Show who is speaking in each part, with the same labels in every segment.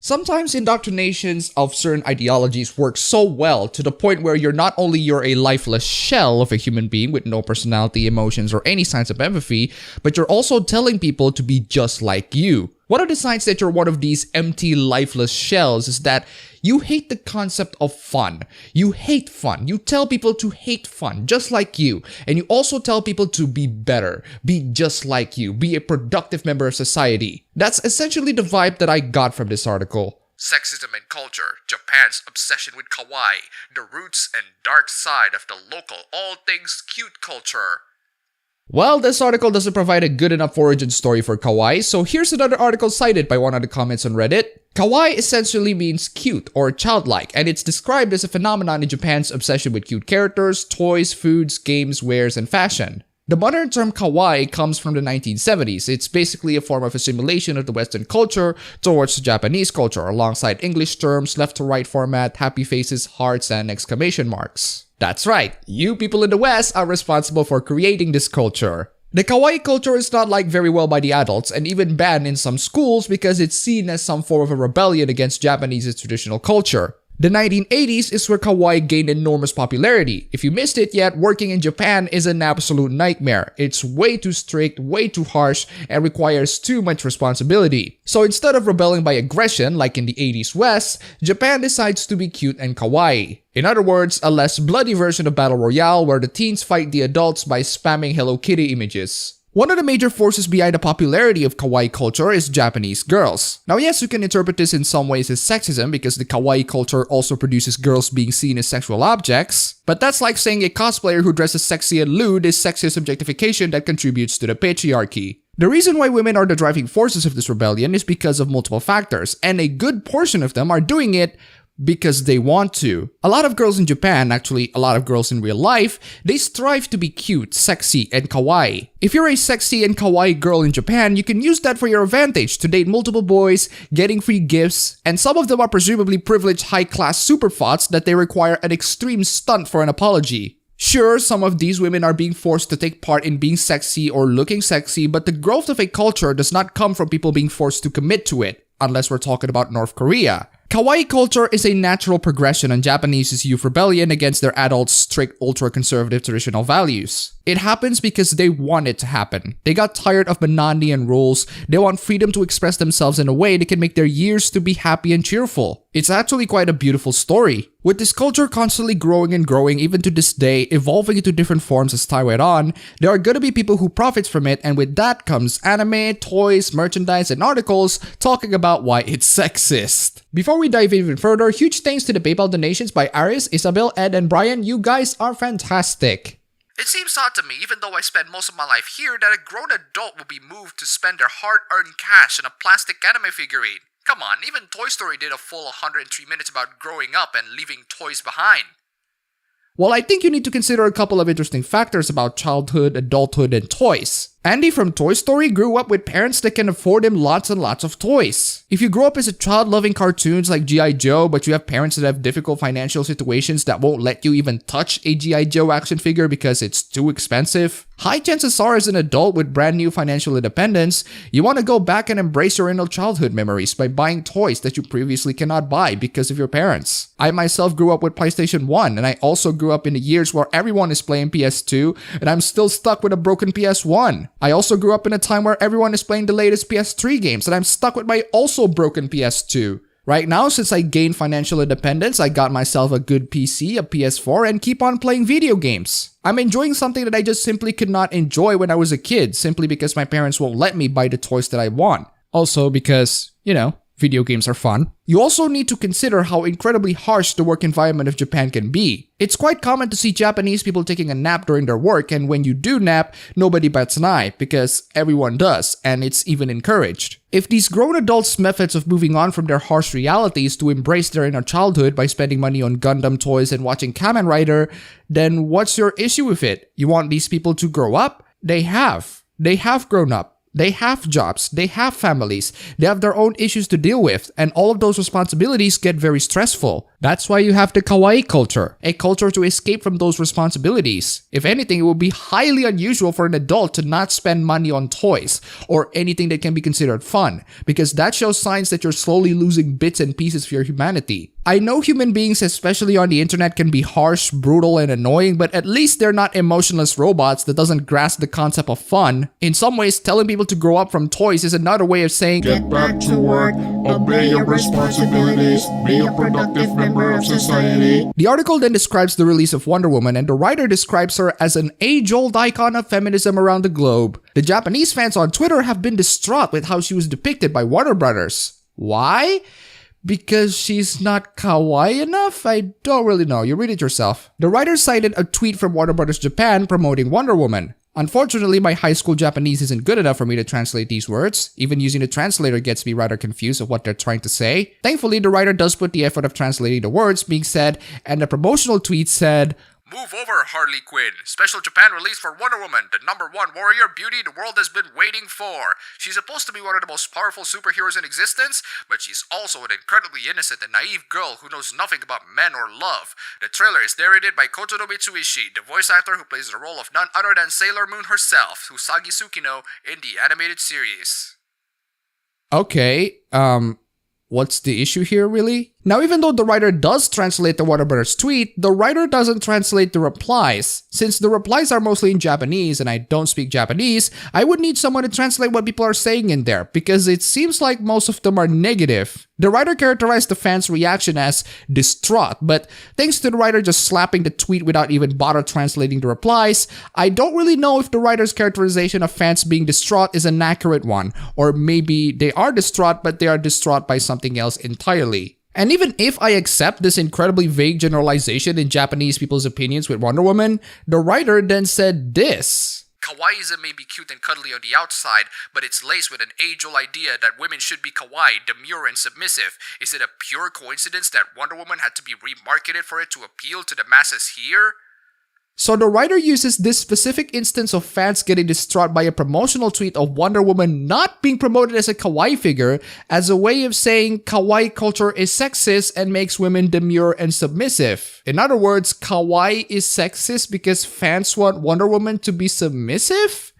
Speaker 1: Sometimes indoctrinations of certain ideologies work so well to the point where you're a lifeless shell of a human being with no personality, emotions, or any signs of empathy, but you're also telling people to be just like you. One of the signs that you're one of these empty, lifeless shells is that you hate the concept of fun. You hate fun. You tell people to hate fun, just like you. And you also tell people to be better, be just like you, be a productive member of society. That's essentially the vibe that I got from this article.
Speaker 2: Sexism and culture, Japan's obsession with kawaii, the roots and dark side of the local all things cute culture.
Speaker 1: Well, this article doesn't provide a good enough origin story for kawaii, so here's another article cited by one of the comments on Reddit. Kawaii essentially means cute or childlike, and it's described as a phenomenon in Japan's obsession with cute characters, toys, foods, games, wares, and fashion. The modern term kawaii comes from the 1970s. It's basically a form of assimilation of the Western culture towards the Japanese culture, alongside English terms, left-to-right format, happy faces, hearts, and exclamation marks. That's right, you people in the West are responsible for creating this culture. The kawaii culture is not liked very well by the adults and even banned in some schools because it's seen as some form of a rebellion against Japanese's traditional culture. The 1980s is where kawaii gained enormous popularity. If you missed it yet, working in Japan is an absolute nightmare. It's way too strict, way too harsh, and requires too much responsibility. So instead of rebelling by aggression like in the 80s West, Japan decides to be cute and kawaii. In other words, a less bloody version of Battle Royale where the teens fight the adults by spamming Hello Kitty images. One of the major forces behind the popularity of kawaii culture is Japanese girls. Now yes, you can interpret this in some ways as sexism because the kawaii culture also produces girls being seen as sexual objects, but that's like saying a cosplayer who dresses sexy and lewd is sexist objectification that contributes to the patriarchy. The reason why women are the driving forces of this rebellion is because of multiple factors, and a good portion of them are doing it because they want to. A lot of girls in Japan, actually a lot of girls in real life, they strive to be cute, sexy, and kawaii. If you're a sexy and kawaii girl in Japan, you can use that for your advantage to date multiple boys, getting free gifts, and some of them are presumably privileged high-class superfots that they require an extreme stunt for an apology. Sure, some of these women are being forced to take part in being sexy or looking sexy, but the growth of a culture does not come from people being forced to commit to it, unless we're talking about North Korea. Kawaii culture is a natural progression on Japanese's youth rebellion against their adults' strict ultra-conservative traditional values. It happens because they want it to happen. They got tired of monotony and rules. They want freedom to express themselves in a way that can make their years to be happy and cheerful. It's actually quite a beautiful story. With this culture constantly growing and growing even to this day, evolving into different forms as time went on, there are gonna be people who profit from it, and with that comes anime, toys, merchandise, and articles talking about why it's sexist. Before we dive even further, huge thanks to the PayPal donations by Aris, Isabel, Ed, and Brian. You guys are fantastic.
Speaker 2: It seems odd to me, even though I spent most of my life here, that a grown adult would be moved to spend their hard-earned cash on a plastic anime figurine. Come on, even Toy Story did a full 103 minutes about growing up and leaving toys behind.
Speaker 1: Well, I think you need to consider a couple of interesting factors about childhood, adulthood, and toys. Andy from Toy Story grew up with parents that can afford him lots and lots of toys. If you grew up as a child loving cartoons like G.I. Joe, but you have parents that have difficult financial situations that won't let you even touch a G.I. Joe action figure because it's too expensive, high chances are as an adult with brand new financial independence, you want to go back and embrace your inner childhood memories by buying toys that you previously cannot buy because of your parents. I myself grew up with PlayStation 1, and I also grew up in the years where everyone is playing PS2, and I'm still stuck with a broken PS1. I also grew up in a time where everyone is playing the latest PS3 games, and I'm stuck with my also broken PS2. Right now, since I gained financial independence, I got myself a good PC, a PS4, and keep on playing video games. I'm enjoying something that I just simply could not enjoy when I was a kid, simply because my parents won't let me buy the toys that I want. Also because, video games are fun. You also need to consider how incredibly harsh the work environment of Japan can be. It's quite common to see Japanese people taking a nap during their work, and when you do nap, nobody bats an eye, because everyone does, and it's even encouraged. If these grown adults' methods of moving on from their harsh realities to embrace their inner childhood by spending money on Gundam toys and watching Kamen Rider, then what's your issue with it? You want these people to grow up? They have. They have grown up. They have jobs, they have families, they have their own issues to deal with, and all of those responsibilities get very stressful. That's why you have the kawaii culture, a culture to escape from those responsibilities. If anything, it would be highly unusual for an adult to not spend money on toys or anything that can be considered fun, because that shows signs that you're slowly losing bits and pieces of your humanity. I know human beings, especially on the internet, can be harsh, brutal, and annoying, but at least they're not emotionless robots that doesn't grasp the concept of fun. In some ways, telling people to grow up from toys is another way of saying,
Speaker 3: get back to work, obey your responsibilities, be a productive member of society.
Speaker 1: The article then describes the release of Wonder Woman, and the writer describes her as an age-old icon of feminism around the globe. The Japanese fans on Twitter have been distraught with how she was depicted by Warner Brothers. Why? Because she's not kawaii enough? I don't really know. You read it yourself. The writer cited a tweet from Warner Brothers Japan promoting Wonder Woman. Unfortunately, my high school Japanese isn't good enough for me to translate these words. Even using the translator gets me rather confused of what they're trying to say. Thankfully, the writer does put the effort of translating the words being said, and the promotional tweet said,
Speaker 2: Move over, Harley Quinn. Special Japan release for Wonder Woman, the #1 warrior beauty the world has been waiting for. She's supposed to be one of the most powerful superheroes in existence, but she's also an incredibly innocent and naive girl who knows nothing about men or love. The trailer is narrated by Kotono Mitsuishi, the voice actor who plays the role of none other than Sailor Moon herself, Usagi Tsukino, in the animated series.
Speaker 1: Okay, what's the issue here, really? Now, even though the writer does translate the Warner Brothers tweet, the writer doesn't translate the replies. Since the replies are mostly in Japanese and I don't speak Japanese, I would need someone to translate what people are saying in there, because it seems like most of them are negative. The writer characterized the fans' reaction as distraught, but thanks to the writer just slapping the tweet without even bother translating the replies, I don't really know if the writer's characterization of fans being distraught is an accurate one, or maybe they are distraught but they are distraught by something else entirely. And even if I accept this incredibly vague generalization in Japanese people's opinions with Wonder Woman, the writer then said this.
Speaker 2: Kawaiism may be cute and cuddly on the outside, but it's laced with an age-old idea that women should be kawaii, demure, and submissive. Is it a pure coincidence that Wonder Woman had to be remarketed for it to appeal to the masses here?
Speaker 1: So the writer uses this specific instance of fans getting distraught by a promotional tweet of Wonder Woman not being promoted as a kawaii figure as a way of saying kawaii culture is sexist and makes women demure and submissive. In other words, kawaii is sexist because fans want Wonder Woman to be submissive?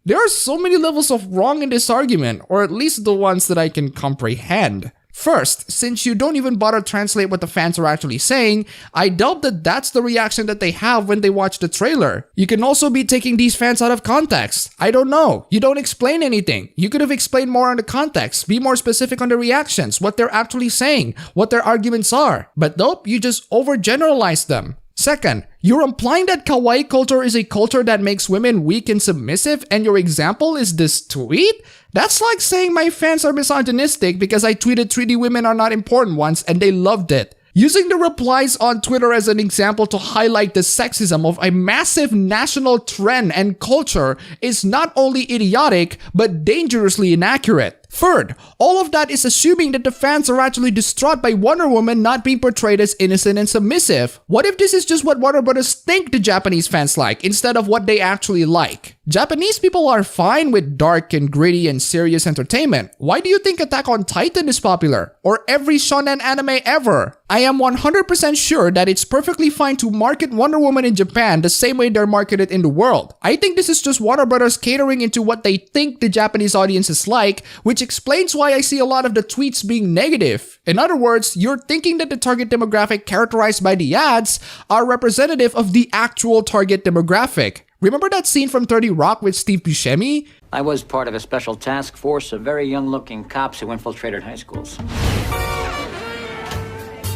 Speaker 1: There are so many levels of wrong in this argument, or at least the ones that I can comprehend. First, since you don't even bother to translate what the fans are actually saying, I doubt that that's the reaction that they have when they watch the trailer. You can also be taking these fans out of context. I don't know. You don't explain anything. You could have explained more on the context, be more specific on the reactions, what they're actually saying, what their arguments are. But nope, you just overgeneralize them. Second, you're implying that kawaii culture is a culture that makes women weak and submissive, and your example is this tweet? That's like saying my fans are misogynistic because I tweeted 3D women are not important once and they loved it. Using the replies on Twitter as an example to highlight the sexism of a massive national trend and culture is not only idiotic, but dangerously inaccurate. Third, all of that is assuming that the fans are actually distraught by Wonder Woman not being portrayed as innocent and submissive. What if this is just what Warner Brothers think the Japanese fans like, instead of what they actually like? Japanese people are fine with dark and gritty and serious entertainment. Why do you think Attack on Titan is popular? Or every shonen anime ever? I am 100% sure that it's perfectly fine to market Wonder Woman in Japan the same way they're marketed in the world. I think this is just Warner Brothers catering into what they think the Japanese audience is like, which explains why I see a lot of the tweets being negative. In other words, you're thinking that the target demographic characterized by the ads are representative of the actual target demographic. Remember that scene from 30 Rock with Steve Buscemi?
Speaker 4: I was part of a special task force of very young-looking cops who infiltrated high schools.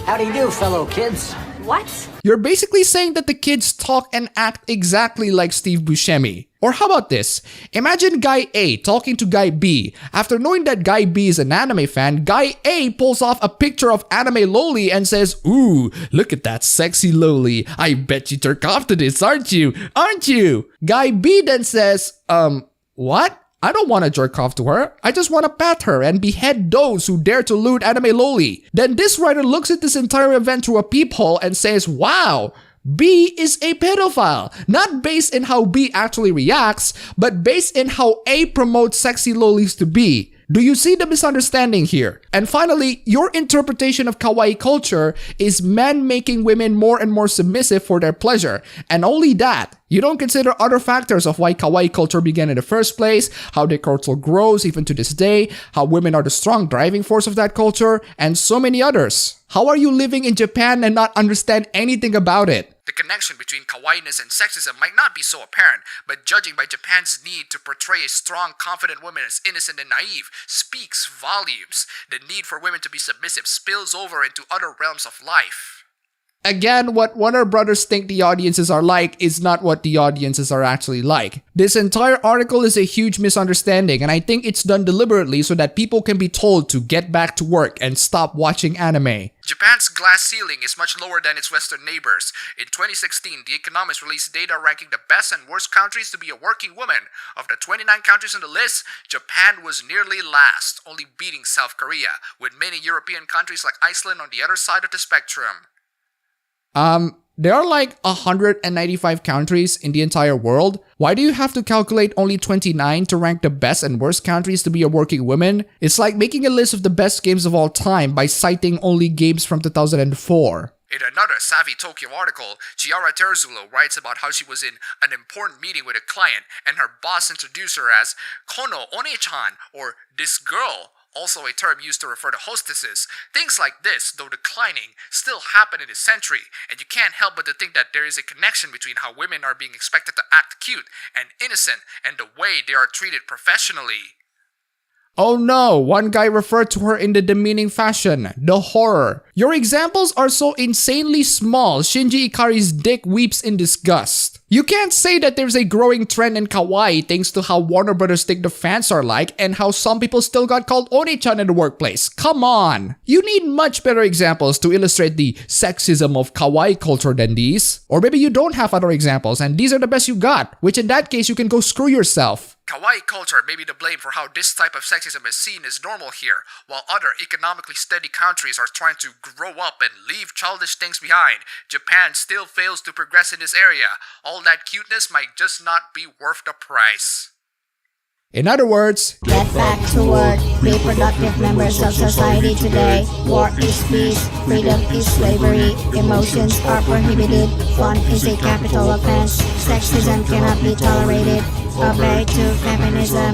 Speaker 4: How do you do, fellow kids?
Speaker 5: What?
Speaker 1: You're basically saying that the kids talk and act exactly like Steve Buscemi. Or how about this? Imagine Guy A talking to Guy B. After knowing that Guy B is an anime fan, Guy A pulls off a picture of anime loli and says, "Ooh, look at that sexy loli. I bet you jerk off to this, aren't you? Aren't you?" Guy B then says, what? I don't want to jerk off to her. I just want to pat her and behead those who dare to loot anime loli. Then this writer looks at this entire event through a peephole and says, wow, B is a pedophile. Not based in how B actually reacts, but based in how A promotes sexy lolis to B. Do you see the misunderstanding here? And finally, your interpretation of kawaii culture is men making women more and more submissive for their pleasure. And only that. You don't consider other factors of why kawaii culture began in the first place, how the culture grows even to this day, how women are the strong driving force of that culture, and so many others. How are you living in Japan and not understand anything about it?
Speaker 2: The connection between kawaiiness and sexism might not be so apparent, but judging by Japan's need to portray a strong, confident woman as innocent and naive speaks volumes. The need for women to be submissive spills over into other realms of life.
Speaker 1: Again, what Warner Brothers think the audiences are like is not what the audiences are actually like. This entire article is a huge misunderstanding, and I think it's done deliberately so that people can be told to get back to work and stop watching anime.
Speaker 2: Japan's glass ceiling is much lower than its Western neighbors. In 2016, The Economist released data ranking the best and worst countries to be a working woman. Of the 29 countries on the list, Japan was nearly last, only beating South Korea, with many European countries like Iceland on the other side of the spectrum.
Speaker 1: There are like 195 countries in the entire world. Why do you have to calculate only 29 to rank the best and worst countries to be a working woman? It's like making a list of the best games of all time by citing only games from 2004.
Speaker 2: In another Savvy Tokyo article, Chiara Terzulo writes about how she was in an important meeting with a client and her boss introduced her as Kono One-chan, or this girl, also a term used to refer to hostesses. Things like this, though declining, still happen in this century, and you can't help but to think that there is a connection between how women are being expected to act cute and innocent and the way they are treated professionally.
Speaker 1: Oh no, one guy referred to her in the demeaning fashion. The horror. Your examples are so insanely small, Shinji Ikari's dick weeps in disgust. You can't say that there's a growing trend in kawaii thanks to how Warner Brothers think the fans are like and how some people still got called Oni-chan in the workplace. Come on! You need much better examples to illustrate the sexism of kawaii culture than these. Or maybe you don't have other examples and these are the best you got, which in that case you can go screw yourself.
Speaker 2: Kawaii culture may be to blame for how this type of sexism is seen as normal here, while other economically steady countries are trying to grow up and leave childish things behind. Japan still fails to progress in this area. All that cuteness might just not be worth the price.
Speaker 1: In other words,
Speaker 3: Get back to work, be productive members of society today. War is peace, freedom is slavery, emotions are prohibited, fun is a capital offense, sexism cannot be tolerated, obey to feminism.